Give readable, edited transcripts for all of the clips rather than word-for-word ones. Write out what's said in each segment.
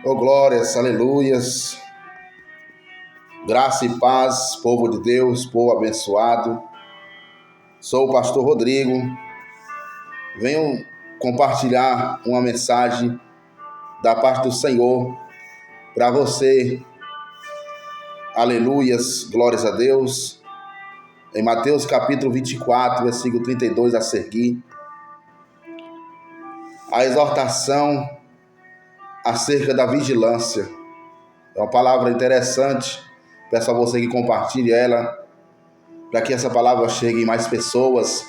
Oh, glórias, aleluias, graça e paz, povo de Deus, povo abençoado. Sou o pastor Rodrigo, venho compartilhar uma mensagem da parte do Senhor para você. Aleluias, glórias a Deus. Em Mateus capítulo 24, versículo 32 a seguir, a exortação acerca da vigilância. É uma palavra interessante. Peço a você que compartilhe ela, para que essa palavra chegue em mais pessoas.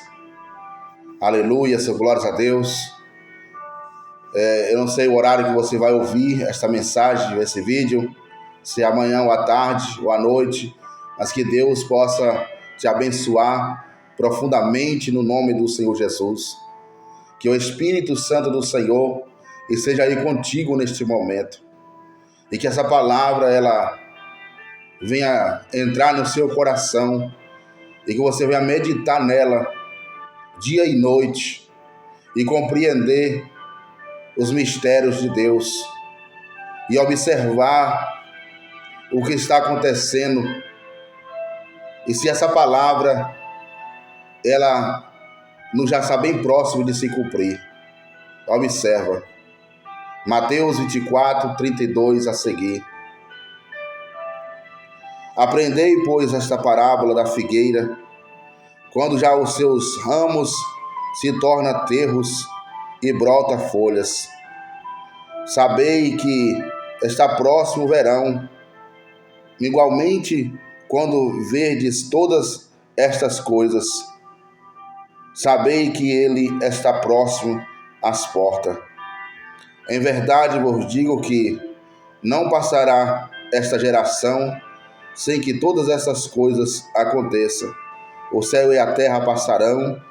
Aleluia, seu glórias a Deus. Eu não sei o horário que você vai ouvir esta mensagem, esse vídeo, se é amanhã ou à tarde ou à noite, mas que Deus possa te abençoar profundamente no nome do Senhor Jesus. Que o Espírito Santo do Senhor esteja aí contigo neste momento. E que essa palavra, ela venha entrar no seu coração e que você venha meditar nela dia e noite e compreender os mistérios de Deus e observar o que está acontecendo. E se essa palavra, ela não já está bem próximo de se cumprir. Observa. Mateus 24, 32 a seguir. Aprendei, pois, esta parábola da figueira, quando já os seus ramos se tornam terros e brota folhas. Sabei que está próximo o verão. Igualmente, quando verdes todas estas coisas, sabei que ele está próximo às portas. Em verdade vos digo que não passará esta geração sem que todas essas coisas aconteçam. O céu e a terra passarão,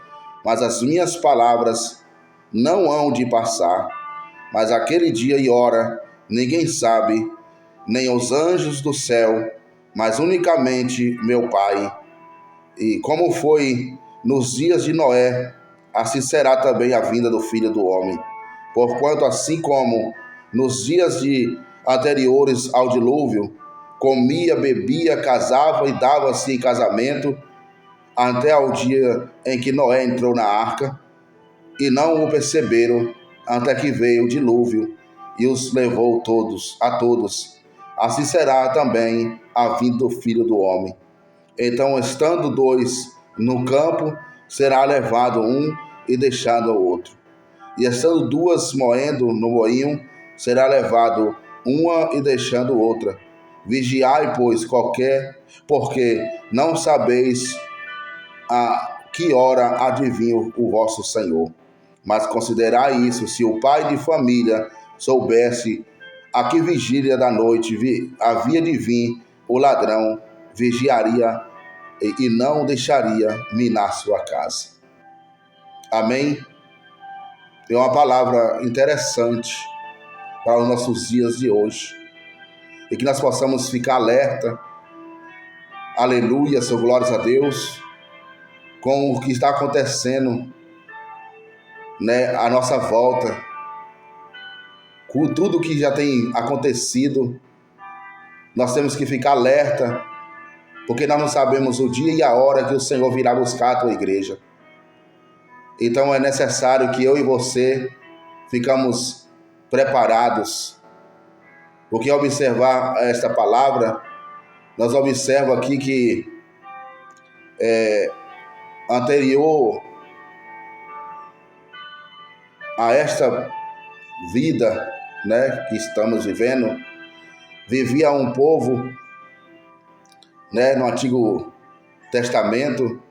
mas as minhas palavras não hão de passar. Mas aquele dia e hora ninguém sabe, nem os anjos do céu, mas unicamente meu Pai. E como foi nos dias de Noé, assim será também a vinda do Filho do Homem. Porquanto assim como nos dias anteriores ao dilúvio, comia, bebia, casava e dava-se em casamento, até ao dia em que Noé entrou na arca, e não o perceberam, até que veio o dilúvio e os levou a todos. Assim será também a vinda do Filho do Homem. Então, estando dois no campo, será levado um e deixado o outro. E estando duas moendo no moinho, será levado uma e deixando outra. Vigiai, pois, porque não sabeis a que hora há de vir o vosso Senhor. Mas considerai isso: se o pai de família soubesse a que vigília da noite havia de vir o ladrão, vigiaria e não deixaria minar sua casa. Amém? É uma palavra interessante para os nossos dias de hoje. E que nós possamos ficar alerta, aleluia, seu glórias a Deus, com o que está acontecendo, à nossa volta, com tudo que já tem acontecido. Nós temos que ficar alerta, porque nós não sabemos o dia e a hora que o Senhor virá buscar a tua igreja. Então é necessário que eu e você ficamos preparados, porque ao observar esta palavra, nós observamos aqui que anterior a esta vida, que estamos vivendo, vivia um povo, no Antigo Testamento.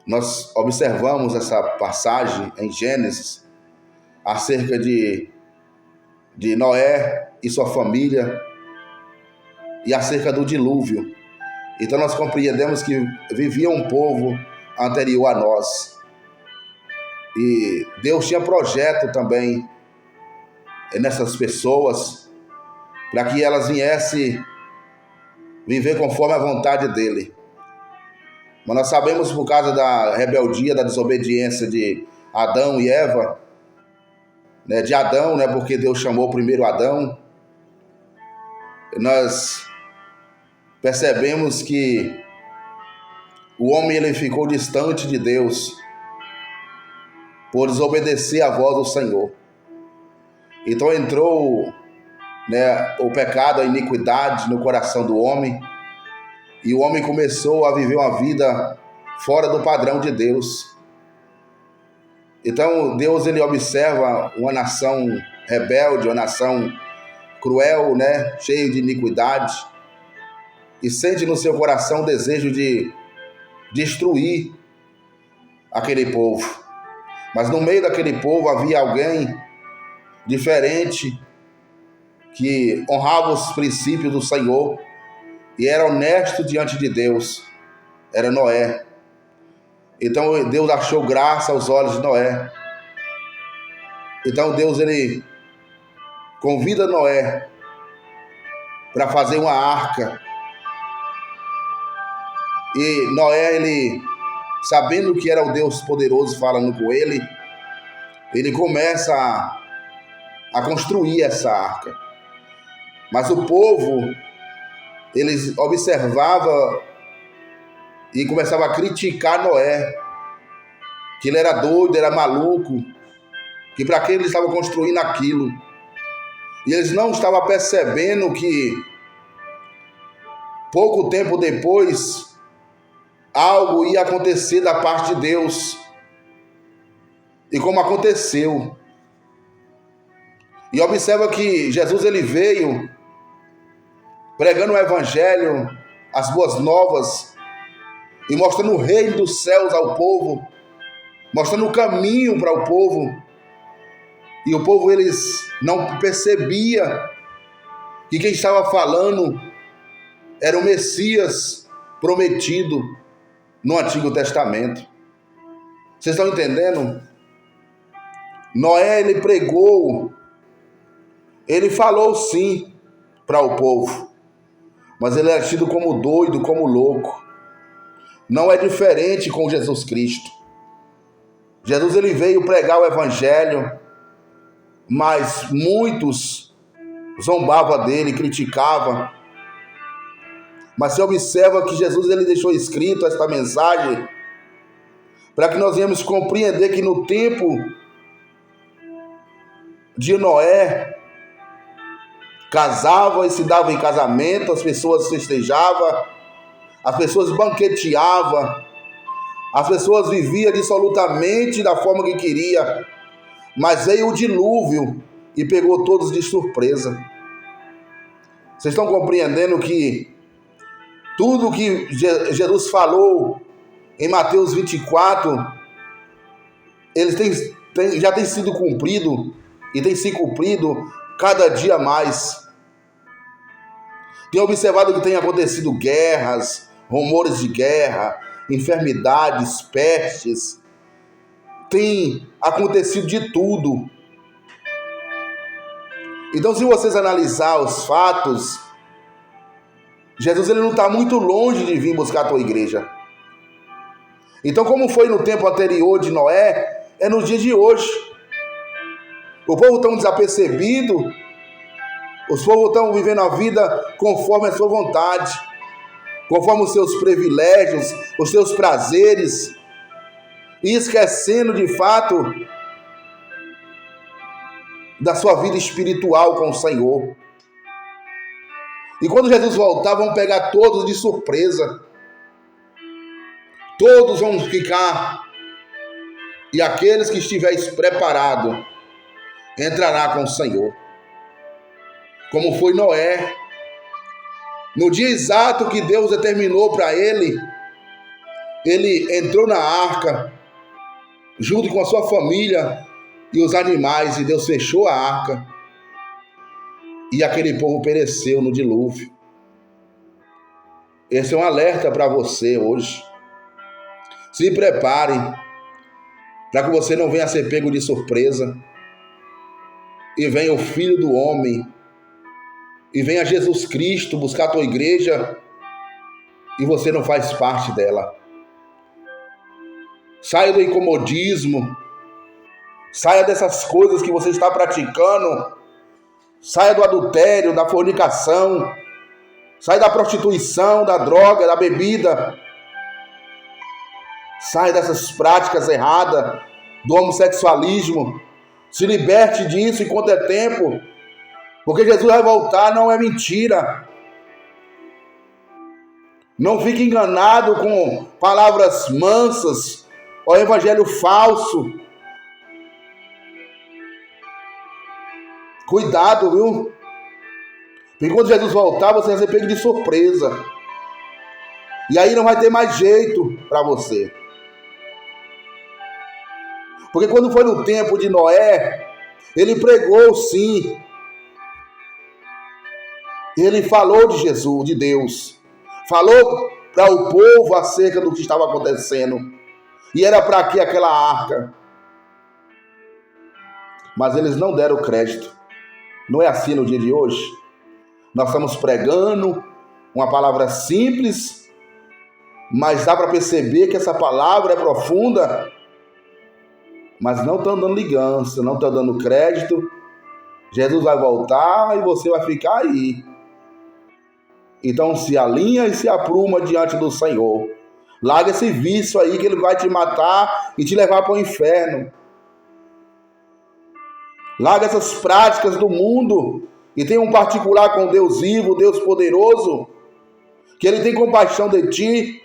Nós observamos essa passagem em Gênesis acerca de Noé e sua família e acerca do dilúvio. Então nós compreendemos que vivia um povo anterior a nós. E Deus tinha projeto também nessas pessoas, para que elas viessem viver conforme a vontade dele. Mas nós sabemos, por causa da rebeldia, da desobediência de Adão e Eva, de Adão, porque Deus chamou primeiro Adão, nós percebemos que o homem ele ficou distante de Deus por desobedecer à voz do Senhor. Então entrou, o pecado, a iniquidade no coração do homem, e o homem começou a viver uma vida fora do padrão de Deus. Então Deus ele observa uma nação rebelde, uma nação cruel, cheia de iniquidade, e sente no seu coração o desejo de destruir aquele povo. Mas no meio daquele povo havia alguém diferente, que honrava os princípios do Senhor e era honesto diante de Deus. Era Noé. Então Deus achou graça aos olhos de Noé. Então Deus ele convida Noé para fazer uma arca. E Noé, ele, sabendo que era o Deus poderoso falando com ele, ele começa a construir essa arca. Mas o povo, eles observavam e começavam a criticar Noé, que ele era doido, era maluco, que para que ele estava construindo aquilo. E eles não estavam percebendo que pouco tempo depois algo ia acontecer da parte de Deus. E como aconteceu. E observa que Jesus ele veio pregando o evangelho, as boas novas, e mostrando o reino dos céus ao povo, mostrando o caminho para o povo. E o povo eles não percebia que quem estava falando era o Messias prometido no Antigo Testamento. Vocês estão entendendo? Noé ele pregou, ele falou sim para o povo, mas ele era tido como doido, como louco. Não é diferente com Jesus Cristo. Jesus ele veio pregar o evangelho, mas muitos zombavam dele, criticavam. Mas você observa que Jesus ele deixou escrito esta mensagem para que nós venhamos compreender que no tempo de Noé, casava e se dava em casamento, as pessoas festejavam, as pessoas banqueteavam, as pessoas viviam dissolutamente da forma que queria, mas veio o dilúvio e pegou todos de surpresa. Vocês estão compreendendo que tudo que Jesus falou em Mateus 24, já tem sido cumprido e tem se cumprido cada dia mais. Tem observado que tem acontecido guerras, rumores de guerra, enfermidades, pestes. Tem acontecido de tudo. Então, se vocês analisar os fatos, Jesus ele não está muito longe de vir buscar a tua igreja. Então, como foi no tempo anterior de Noé, é nos dias de hoje. O povo está desapercebido, os povos estão vivendo a vida conforme a sua vontade, conforme os seus privilégios, os seus prazeres, e esquecendo de fato da sua vida espiritual com o Senhor. E quando Jesus voltar, vão pegar todos de surpresa. Todos vão ficar. E aqueles que estiverem preparados entrará com o Senhor. Como foi Noé. No dia exato que Deus determinou para ele, ele entrou na arca, junto com a sua família e os animais, e Deus fechou a arca. E aquele povo pereceu no dilúvio. Esse é um alerta para você hoje. Se prepare para que você não venha a ser pego de surpresa. E venha o Filho do Homem, e venha Jesus Cristo buscar a tua igreja, e você não faz parte dela. Saia do incomodismo, saia dessas coisas que você está praticando, saia do adultério, da fornicação, Sai da prostituição, da droga, da bebida. Sai dessas práticas erradas, do homossexualismo. Se liberte disso enquanto é tempo. Porque Jesus vai voltar, não é mentira. Não fique enganado com palavras mansas ou evangelho falso. Cuidado, viu? Porque quando Jesus voltar, você vai ser pego de surpresa. E aí não vai ter mais jeito para você. Porque quando foi no tempo de Noé, ele pregou sim. Ele falou de Jesus, de Deus. Falou para o povo acerca do que estava acontecendo. E era para que aquela arca? Mas eles não deram crédito. Não é assim no dia de hoje? Nós estamos pregando uma palavra simples, mas dá para perceber que essa palavra é profunda, mas não estão dando ligança, não estão dando crédito. Jesus vai voltar e você vai ficar aí. Então se alinha e se apruma diante do Senhor. Larga esse vício aí que ele vai te matar e te levar para o inferno. Larga essas práticas do mundo e tenha um particular com Deus vivo, Deus poderoso, que ele tem compaixão de ti,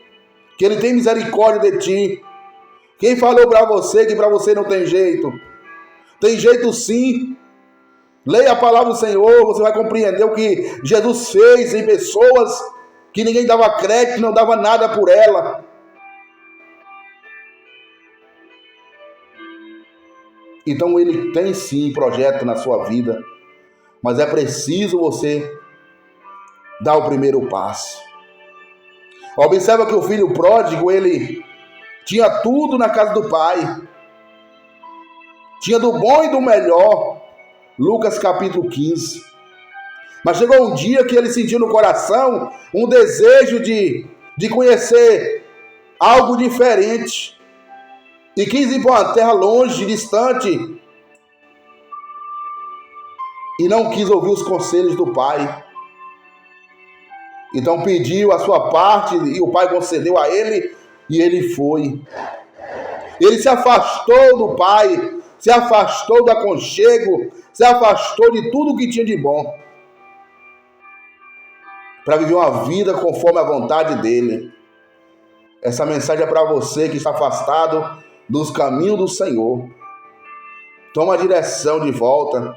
que ele tem misericórdia de ti. Quem falou para você que para você não tem jeito? Tem jeito sim. Leia a palavra do Senhor, você vai compreender o que Jesus fez em pessoas que ninguém dava crédito, não dava nada por ela. Então ele tem sim projeto na sua vida, mas é preciso você dar o primeiro passo. Observa que o filho pródigo, ele tinha tudo na casa do pai. Tinha do bom e do melhor. Lucas capítulo 15. Mas chegou um dia que ele sentiu no coração um desejo de conhecer algo diferente. E quis ir para uma terra longe, distante. E não quis ouvir os conselhos do pai. Então pediu a sua parte e o pai concedeu a ele e ele foi. Ele se afastou do pai, se afastou do aconchego, se afastou de tudo que tinha de bom para viver uma vida conforme a vontade dele. Essa mensagem é para você que está afastado dos caminhos do Senhor. Toma a direção de volta.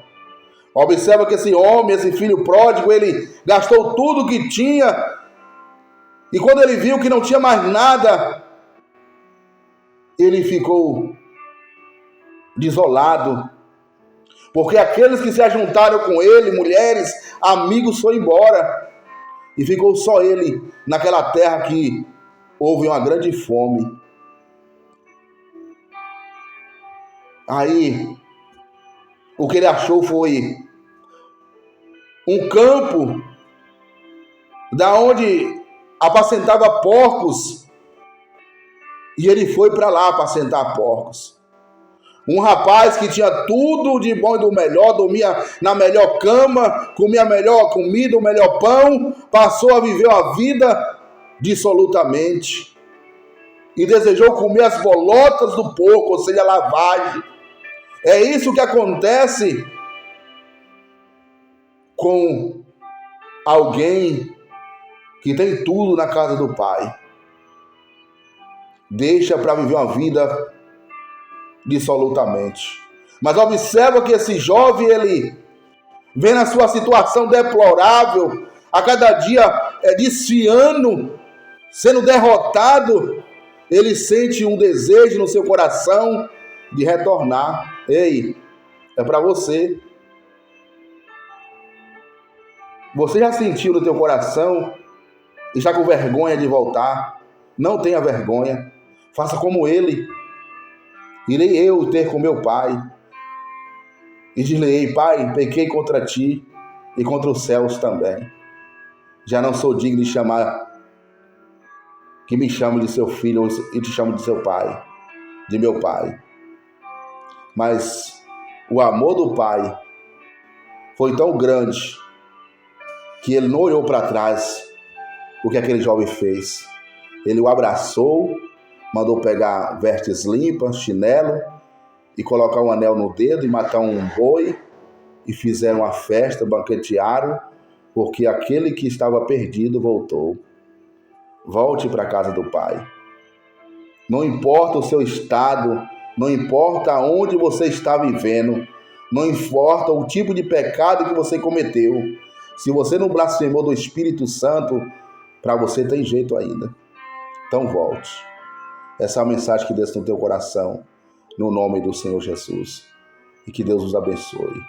Observa que esse homem, esse filho pródigo, ele gastou tudo que tinha. E quando ele viu que não tinha mais nada, ele ficou desolado. Porque aqueles que se ajuntaram com ele, mulheres, amigos, foram embora. E ficou só ele naquela terra que houve uma grande fome. Aí, o que ele achou foi um campo da onde apacentava porcos. E ele foi para lá apacentar porcos. Um rapaz que tinha tudo de bom e do melhor, dormia na melhor cama, comia a melhor comida, o melhor pão, passou a viver uma vida dissolutamente. E desejou comer as bolotas do porco, ou seja, a lavagem. É isso que acontece com alguém que tem tudo na casa do pai. Deixa para viver uma vida dissolutamente. Mas observa que esse jovem, ele vem na sua situação deplorável, a cada dia desfiando, sendo derrotado, ele sente um desejo no seu coração de retornar. Ei, é para você. Você já sentiu no teu coração e está com vergonha de voltar? Não tenha vergonha. Faça como ele. Irei eu ter com meu pai. E dir-lhe-ei: Pai, pequei contra ti e contra os céus também. Já não sou digno de chamar, que me chame de seu filho e te chamo de seu pai, de meu pai. Mas o amor do pai foi tão grande que ele não olhou para trás, o que aquele jovem fez. Ele o abraçou, mandou pegar vestes limpas, chinelo, e colocar um anel no dedo e matar um boi, e fizeram uma festa, banquetearam, porque aquele que estava perdido voltou. Volte para a casa do Pai. Não importa o seu estado, não importa onde você está vivendo, não importa o tipo de pecado que você cometeu. Se você não blasfemou do Espírito Santo, para você tem jeito ainda. Então volte. Essa é a mensagem que desce no teu coração, no nome do Senhor Jesus. E que Deus os abençoe.